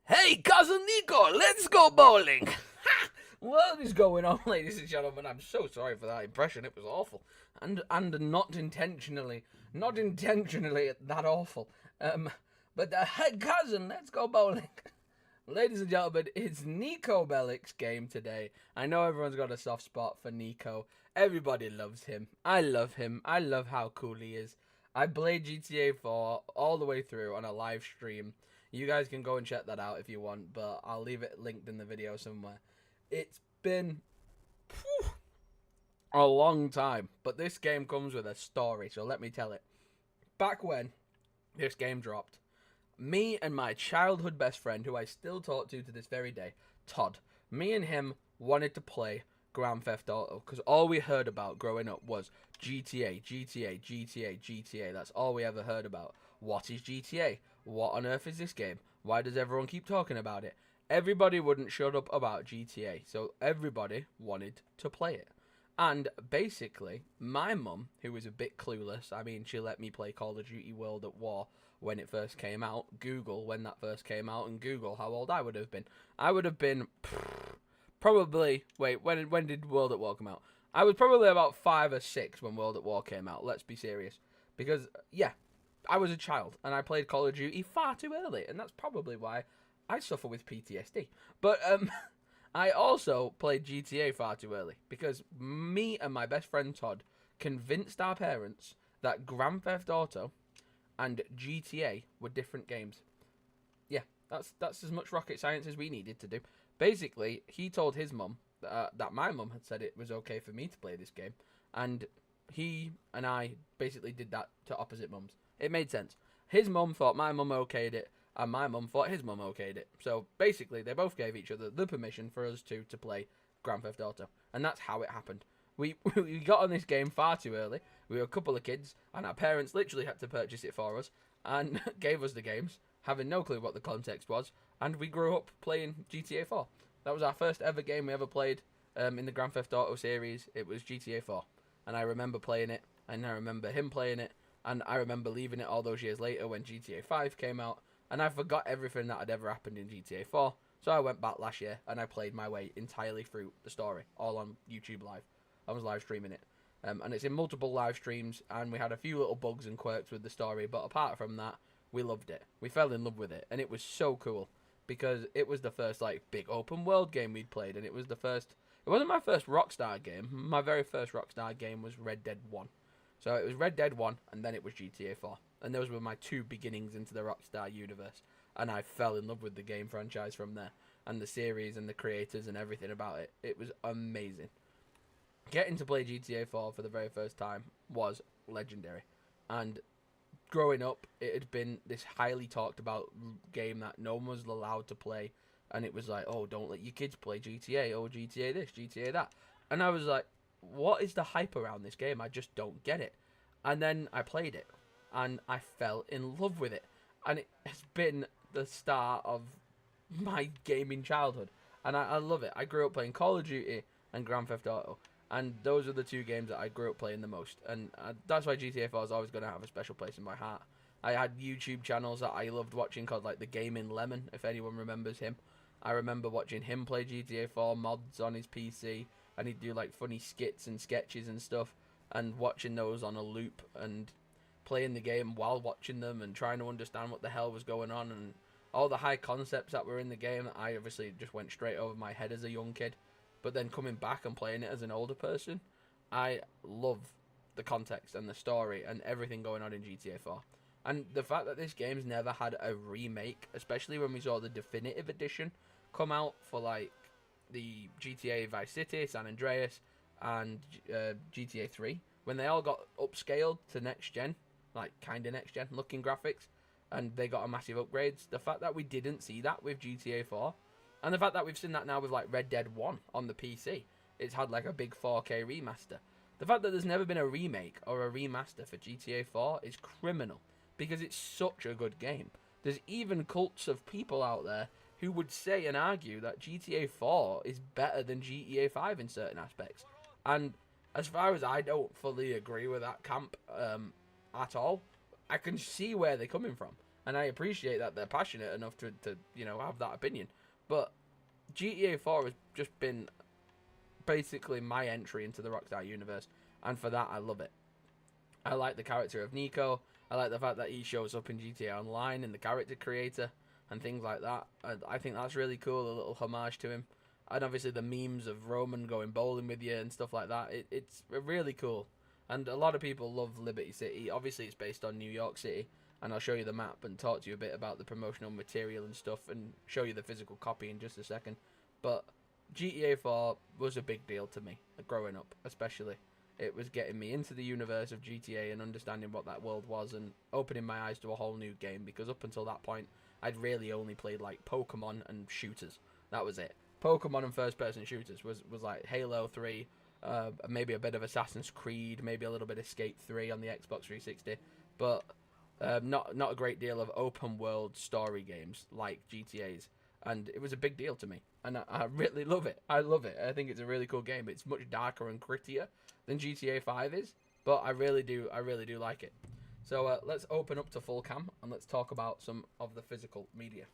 Hey, cousin Nico, let's go bowling. What is going on, ladies and gentlemen? I'm so sorry for that impression. It was awful, and not intentionally that awful. But hey, cousin, let's go bowling. Ladies and gentlemen, it's Nico Bellic's game today. I know everyone's got a soft spot for Nico. Everybody loves him. I love him. I love how cool he is. I played GTA 4 all the way through on a live stream. You guys can go and check that out if you want, but I'll leave it linked in the video somewhere. It's been a long time, but this game comes with a story, so let me tell it. Back when this game dropped, me and my childhood best friend, who I still talk to this very day, Todd, me and him wanted to play Grand Theft Auto because all we heard about growing up was GTA, GTA, GTA, GTA. That's all we ever heard about. What is GTA? What on earth is this game? Why does everyone keep talking about it? Everybody wouldn't shut up about GTA, so everybody wanted to play it. And basically, my mum, who was a bit clueless, I mean, she let me play Call of Duty World at War when it first came out, Google when that first came out, and Google how old I would have been. I would have been probably, wait, when did World at War come out? I was probably about 5 or 6 when World at War came out, let's be serious. Because, yeah, I was a child, and I played Call of Duty far too early, and that's probably why I suffer with PTSD. But, I also played GTA far too early, because me and my best friend Todd convinced our parents that Grand Theft Auto and GTA were different games. Yeah, that's as much rocket science as we needed to do. Basically, he told his mum that my mum had said it was okay for me to play this game, and he and I basically did that to opposite mums. It made sense. His mum thought my mum okayed it, and my mum thought his mum okayed it. So basically, they both gave each other the permission for us two to play Grand Theft Auto, and that's how it happened. We got on this game far too early. We were a couple of kids, and our parents literally had to purchase it for us and gave us the games, having no clue what the context was, and we grew up playing GTA 4. That was our first ever game we ever played in the Grand Theft Auto series. It was GTA 4, and I remember playing it, and I remember him playing it, and I remember leaving it all those years later when GTA 5 came out, and I forgot everything that had ever happened in GTA 4, so I went back last year, and I played my way entirely through the story, all on YouTube Live. I was live streaming it. And it's in multiple live streams, and we had a few little bugs and quirks with the story, but apart from that, we loved it. We fell in love with it, and it was so cool, because it was the first, like, big open world game we'd played, and it was the first, it wasn't my first Rockstar game. My very first Rockstar game was Red Dead 1. So it was Red Dead 1, and then it was GTA 4. And those were my two beginnings into the Rockstar universe, and I fell in love with the game franchise from there, and the series, and the creators, and everything about it. It was amazing. Getting to play GTA 4 for the very first time was legendary. And growing up, it had been this highly talked about game that no one was allowed to play. And it was like, oh, don't let your kids play GTA. Oh, GTA this, GTA that. And I was like, what is the hype around this game? I just don't get it. And then I played it. And I fell in love with it. And it has been the start of my gaming childhood. And I love it. I grew up playing Call of Duty and Grand Theft Auto. And those are the two games that I grew up playing the most. And that's why GTA 4 is always going to have a special place in my heart. I had YouTube channels that I loved watching called, like, The Gaming Lemon, if anyone remembers him. I remember watching him play GTA 4 mods on his PC. And he'd do, like, funny skits and sketches and stuff. And watching those on a loop and playing the game while watching them and trying to understand what the hell was going on. And all the high concepts that were in the game, I obviously just went straight over my head as a young kid. But then coming back and playing it as an older person, I love the context and the story and everything going on in GTA 4. And the fact that this game's never had a remake, especially when we saw the definitive edition come out for, like, the GTA Vice City, San Andreas, and GTA 3, when they all got upscaled to next gen, like kind of next gen looking graphics, and they got a massive upgrades. The fact that we didn't see that with GTA 4, and the fact that we've seen that now with, like, Red Dead 1 on the PC. It's had, like, a big 4K remaster. The fact that there's never been a remake or a remaster for GTA 4 is criminal, because it's such a good game. There's even cults of people out there who would say and argue that GTA 4 is better than GTA 5 in certain aspects. And as far as I don't fully agree with that camp at all, I can see where they're coming from. and I appreciate that they're passionate enough to have that opinion. But GTA 4 has just been basically my entry into the Rockstar universe, and for that I love it. I like the character of Nico. I like the fact that he shows up in GTA Online in the character creator and things like that. I think that's really cool, a little homage to him. And obviously the memes of Roman going bowling with you and stuff like that. It's really cool. And a lot of people love Liberty City. Obviously it's based on New York City. And I'll show you the map and talk to you a bit about the promotional material and stuff and show you the physical copy in just a second. But GTA 4 was a big deal to me, growing up especially. It was getting me into the universe of GTA and understanding what that world was and opening my eyes to a whole new game, because up until that point, I'd really only played like Pokemon and shooters. That was it. Pokemon and first-person shooters was like Halo 3, maybe a bit of Assassin's Creed, maybe a little bit of Skate 3 on the Xbox 360, but not a great deal of open-world story games like GTA's. And it was a big deal to me, and I really love it. I love it. I think it's a really cool game. It's much darker and grittier than GTA 5 is, but I really do like it. So let's open up to full cam and let's talk about some of the physical media.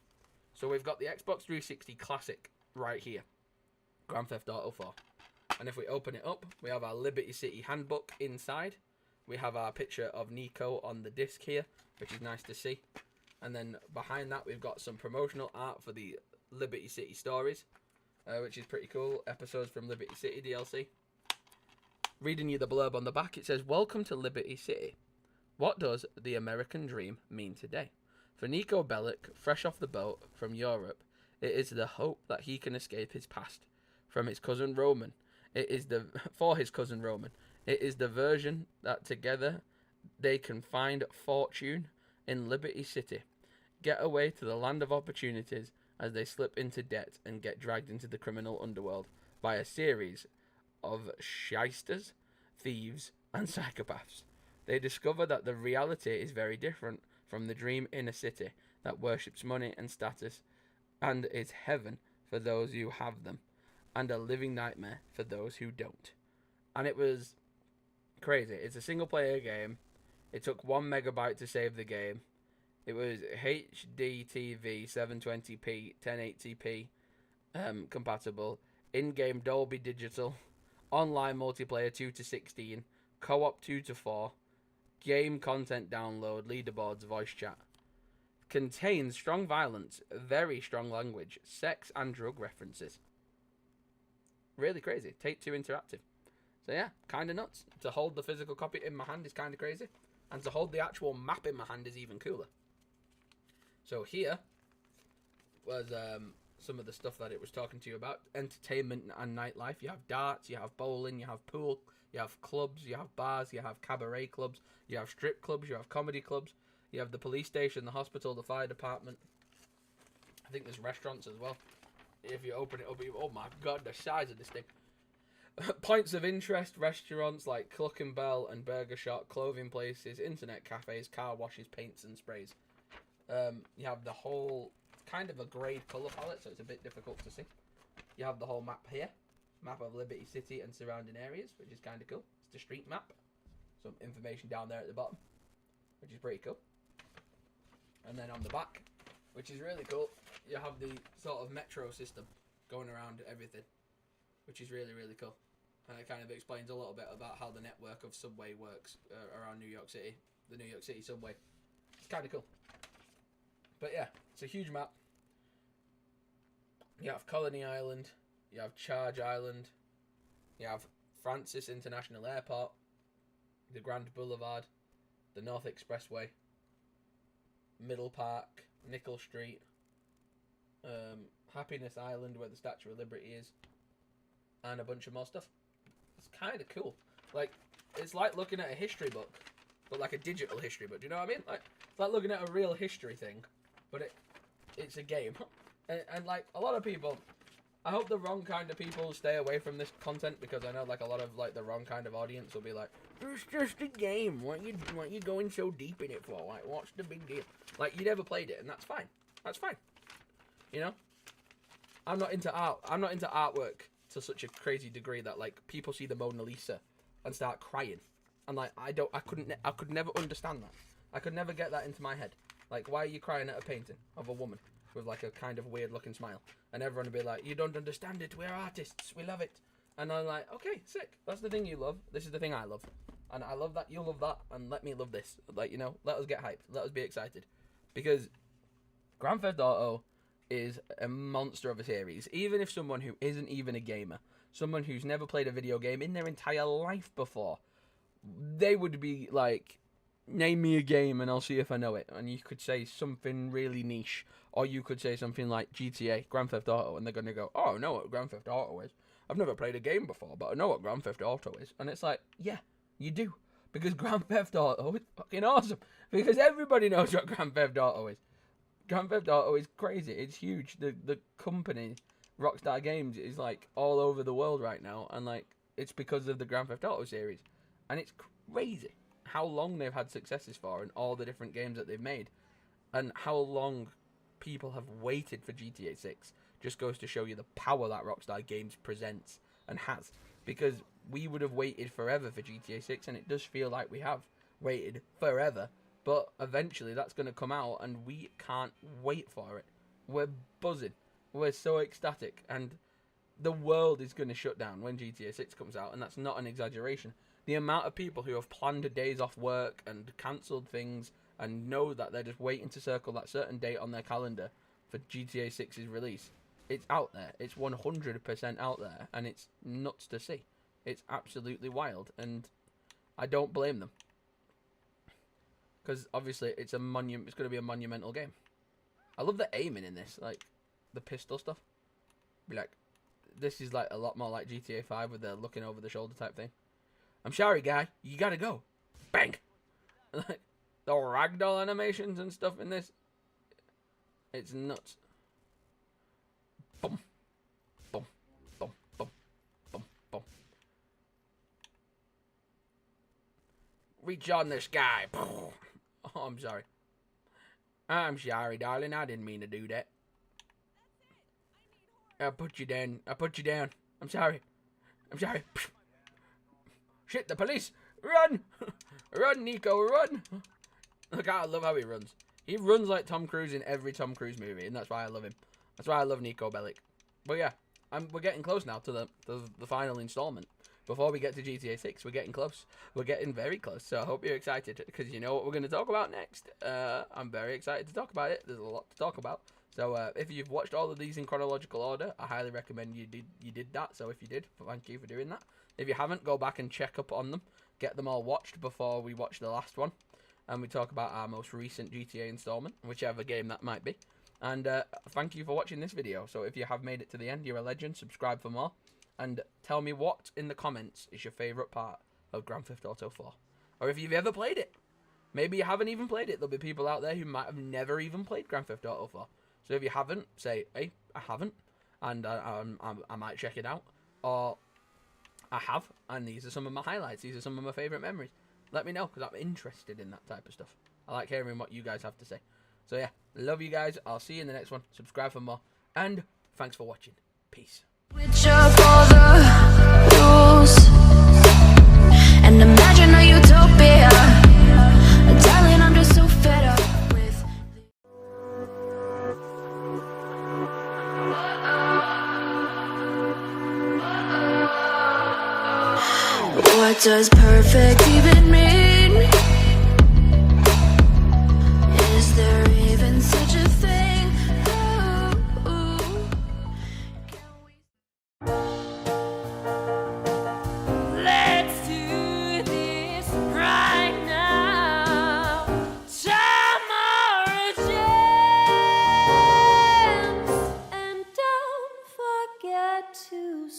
So we've got the Xbox 360 Classic right here, Grand Theft Auto 4. And if we open it up, we have our Liberty City handbook inside. We have our picture of Nico on the disc here, which is nice to see. And then behind that, we've got some promotional art for the Liberty City stories, which is pretty cool. Episodes from Liberty City DLC. Reading you the blurb on the back, it says, "Welcome to Liberty City. What does the American dream mean today? For Nico Bellic, fresh off the boat from Europe, it is the hope that he can escape his past. From his cousin Roman, for his cousin Roman, it is the version that together they can find fortune in Liberty City, get away to the land of opportunities as they slip into debt and get dragged into the criminal underworld by a series of shysters, thieves, and psychopaths. They discover that the reality is very different from the dream in a city that worships money and status, and is heaven for those who have them, and a living nightmare for those who don't." And it was crazy. It's a single-player game. It took 1 megabyte to save the game. It was HDTV 720p 1080p compatible, in-game Dolby Digital, online multiplayer 2 to 16, co-op 2 to 4, game content download, leaderboards, voice chat. Contains strong violence, very strong language, sex and drug references. Really crazy. Take-Two Interactive. So yeah, kind of nuts. To hold the physical copy in my hand is kind of crazy. And to hold the actual map in my hand is even cooler. So here was some of the stuff that it was talking to you about. Entertainment and nightlife. You have darts, you have bowling, you have pool, you have clubs, you have bars, you have cabaret clubs, you have strip clubs, you have comedy clubs, you have the police station, the hospital, the fire department. I think there's restaurants as well. If you open it up, oh my god, the size of this thing. Points of interest, restaurants like Cluck and Bell and Burger Shop, clothing places, internet cafes, car washes, paints and sprays. You have the whole, kind of a greyed colour palette, so it's a bit difficult to see. You have the whole map here. Map of Liberty City and surrounding areas, which is kind of cool. It's the street map. Some information down there at the bottom, which is pretty cool. And then on the back, which is really cool, you have the sort of metro system going around everything, which is really, really cool. And it kind of explains a little bit about how the network of subway works around New York City. The New York City subway. It's kind of cool. But yeah, it's a huge map. You have Colony Island. You have Charge Island. You have Francis International Airport. The Grand Boulevard. The North Expressway. Middle Park. Nickel Street. Happiness Island, where the Statue of Liberty is. And a bunch of more stuff. It's kind of cool. Like, it's like looking at a history book, but like a digital history book. Do you know what I mean? Like, it's like looking at a real history thing, but it's a game. And like a lot of people, I hope the wrong kind of people stay away from this content, because I know like a lot of like the wrong kind of audience will be like, "It's just a game. What you going so deep in it for? Like, what's the big deal?" Like, you never played it, and that's fine. That's fine. You know, I'm not into art. I'm not into artwork to such a crazy degree that like people see the Mona Lisa and start crying, and like I could never understand that. I could never get that into my head. Like, why are you crying at a painting of a woman with like a kind of weird looking smile? And everyone would be like, you don't understand it. We're artists. We love it. And I'm like, okay, sick. That's the thing you love. This is the thing I love. And I love that you love that. And let me love this. Like, you know, let us get hyped. Let us be excited. Because Grand Theft Auto is a monster of a series. Even if someone who isn't even a gamer, someone who's never played a video game in their entire life before, they would be like, name me a game and I'll see if I know it. And you could say something really niche. Or you could say something like GTA, Grand Theft Auto, and they're going to go, oh, I know what Grand Theft Auto is. I've never played a game before, but I know what Grand Theft Auto is. And it's like, yeah, you do. Because Grand Theft Auto is fucking awesome. Because everybody knows what Grand Theft Auto is. Grand Theft Auto is crazy. It's huge. The company, Rockstar Games, is like all over the world right now. And like, it's because of the Grand Theft Auto series. And it's crazy how long they've had successes for and all the different games that they've made. And how long people have waited for GTA 6 just goes to show you the power that Rockstar Games presents and has. Because we would have waited forever for GTA 6, and it does feel like we have waited forever. But eventually that's going to come out, and we can't wait for it. We're buzzing. We're so ecstatic. And the world is going to shut down when GTA 6 comes out, and that's not an exaggeration. The amount of people who have planned days off work and cancelled things and know that they're just waiting to circle that certain date on their calendar for GTA 6's release. It's out there. It's 100% out there. And it's nuts to see. It's absolutely wild. And I don't blame them. Because obviously it's going to be a monumental game. I love the aiming in this. Like, the pistol stuff. Be like, this is like a lot more like GTA 5 with the looking over the shoulder type thing. I'm sorry, guy. You gotta go. Bang! Like, the ragdoll animations and stuff in this, it's nuts. Boom, boom, boom, boom, boom, boom. Reach on this guy. Oh, I'm sorry. I'm sorry, darling. I didn't mean to do that. I put you down. I put you down. I'm sorry. I'm sorry. Shit, the police. Run! Run, Nico, run! Look, I love how he runs. He runs like Tom Cruise in every Tom Cruise movie, and that's why I love him. That's why I love Nico Bellic. But yeah, we're getting close now to the final installment. Before we get to GTA 6, we're getting close. We're getting very close, so I hope you're excited, because you know what we're going to talk about next. I'm very excited to talk about it. There's a lot to talk about. So if you've watched all of these in chronological order, I highly recommend you did that. So if you did, thank you for doing that. If you haven't, go back and check up on them. Get them all watched before we watch the last one. And we talk about our most recent GTA installment, whichever game that might be. And thank you for watching this video. So if you have made it to the end, you're a legend. Subscribe for more. And tell me what in the comments is your favourite part of Grand Theft Auto 4. Or if you've ever played it. Maybe you haven't even played it. There'll be people out there who might have never even played Grand Theft Auto 4. So if you haven't, say, hey, I haven't. And I might check it out. Or I have, and these are some of my highlights. These are some of my favourite memories. Let me know, because I'm interested in that type of stuff. I like hearing what you guys have to say. So yeah, love you guys. I'll see you in the next one. Subscribe for more. And thanks for watching. Peace. Switch up all the rules and imagine a utopia. Darling, I'm just so fed up with what does perfect even mean? Is there even such a thing? Ooh. Let's do this right now. Tomorrow jams, and don't forget to